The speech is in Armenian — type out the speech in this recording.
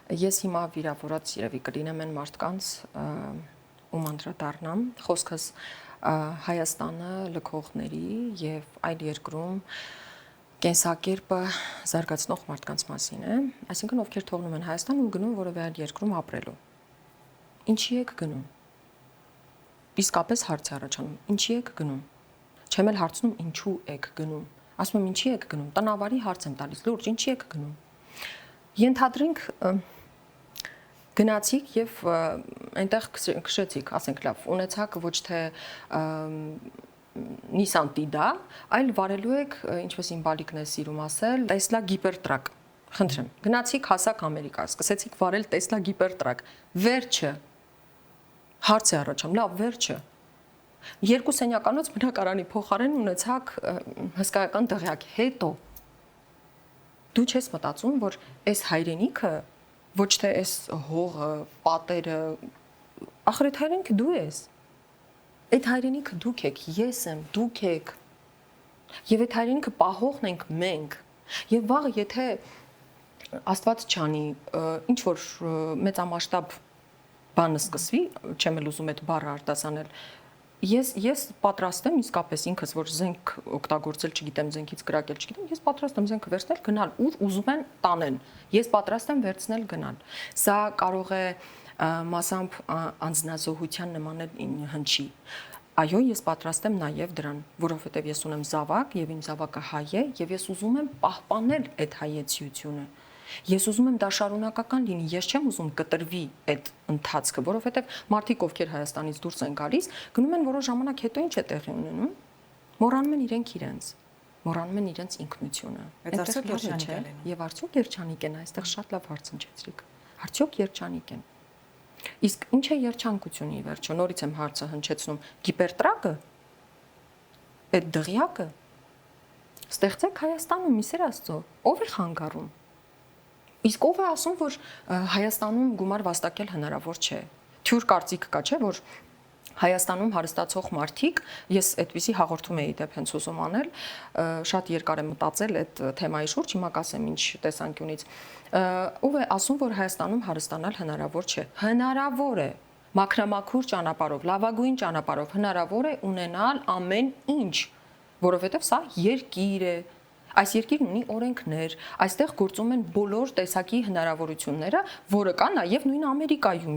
Ես հիմա վիրավորած երևի կլինեմ այն մարդկանց, ում անդրադառնամ, խոսքս Հայաստանը լքողների եւ այլ երկրում կենսակերպը զարգացնող մարդկանց մասին է, այսինքն ովքեր թողնում են Հայաստան ու գնում որևէ այլ երկրում ապրելու։ Ինչի եք գնում։ Իսկապես հարց է առաջանում, ինչի եք գնում։ Չեմ էլ հարցնում ինչու եք գնում։ Ասում եմ ինչի եք գնում, տնավարի հարց եմ տալիս, լուրջ ինչի եք գնում։ Ենթադրենք գնացիք եւ այնտեղ քշեցիք, ասենք լավ, ունեցաք ոչ թե Nissan Tiida, այլ վարելու եք, ինչպես իմ բալիկն է սիրում ասել, Tesla Cybertruck։ Խնդրեմ, գնացիք հասակ Ամերիկա, սկսեցիք վարել Tesla Cybertruck։ Վերջը հարց է առաջանում, լավ, վերջը։ Երկու սենյականոց բնակարանի փոխարեն ունեցաք հսկայական դղյակ, հետո դու չես մտածում, որ այս հայրենիքը ոչ թե այս հողը, պատերը, ախր այդ հայրենիքը դու ես։ Այդ հայրենիքը դուք եք, ես եմ, դուք եք։ Եվ այդ հայրենիքը պահողն ենք մենք։ Եվ վաղը եթե Աստված չանի, ինչ որ մեծամասշտաբ բանը սկսվի, չեմ էլ ուզում այդ բառը արտասանել, ես պատրաստ եմ իսկապես ինքս որ զենք օգտագործել, չգիտեմ, զենքից կրակել, չգիտեմ, ես պատրաստ եմ զենքը վերցնել, գնալ, ուր ուզում են տանեն։ Ես պատրաստ եմ վերցնել գնալ։ Սա կարող է մասամբ անձնազոհության նման հնչի։ Այո, ես պատրաստ եմ նաև դրան, որովհետև ես ունեմ զավակ եւ իմ զավակը հայ է եւ ես ուզում եմ պահպանել այդ հայեցիությունը։ Ես ուզում եմ դա շարունակական լինի, ես չեմ ուզում կտրվի այդ ընթացքը, որովհետև մարդիկ, ովքեր Հայաստանից դուրս են գալիս, գնում են որոշ ժամանակ հետո ինչ է տեղի ունենում։ Մոռանում են իրենց, մոռանում են իրենց ինքնությունը։ Այդտեղ երջանիկ են։ Եվ արդյոք երջանիկ են, այստեղ շատ լավ հարց հնչեցրիք։ Արդյոք երջանիկ են։ Իսկ ինչ է երջանկությունը ի վերջո, նորից եմ հարցը հնչեցնում, Cybertruck-ը, այդ դղյակը ստեղծեք Հայաստանում, իսեր Աստծո, ով է խանգարում։ Իսկ ով է ասում, որ Հայաստանում գումար վաստակել հնարավոր չէ։ Թյուր կարծիք կա, չէ, որ Հայաստանում հարստացող մարդիկ, ես այդպիսի հաղորդում էի դեպ հենց ուզում անել, շատ երկար եմ մտածել այդ թեմայի շուրջ, հիմա կասեմ ինչ տեսանկյունից։ Ով է ասում, որ Հայաստանում հարստանալ հնարավոր չէ։ Հնարավոր է, մաքրամաքուր ճանապարհով, լավագույն ճանապարհով հնարավոր է ունենալ ամեն ինչ, որովհետև սա երկիր է։ Այս երկիրն ունի օրենքներ, այստեղ գործում են բոլոր տեսակի հնարավորությունները, որը կա նաև նույն Ամերիկայում։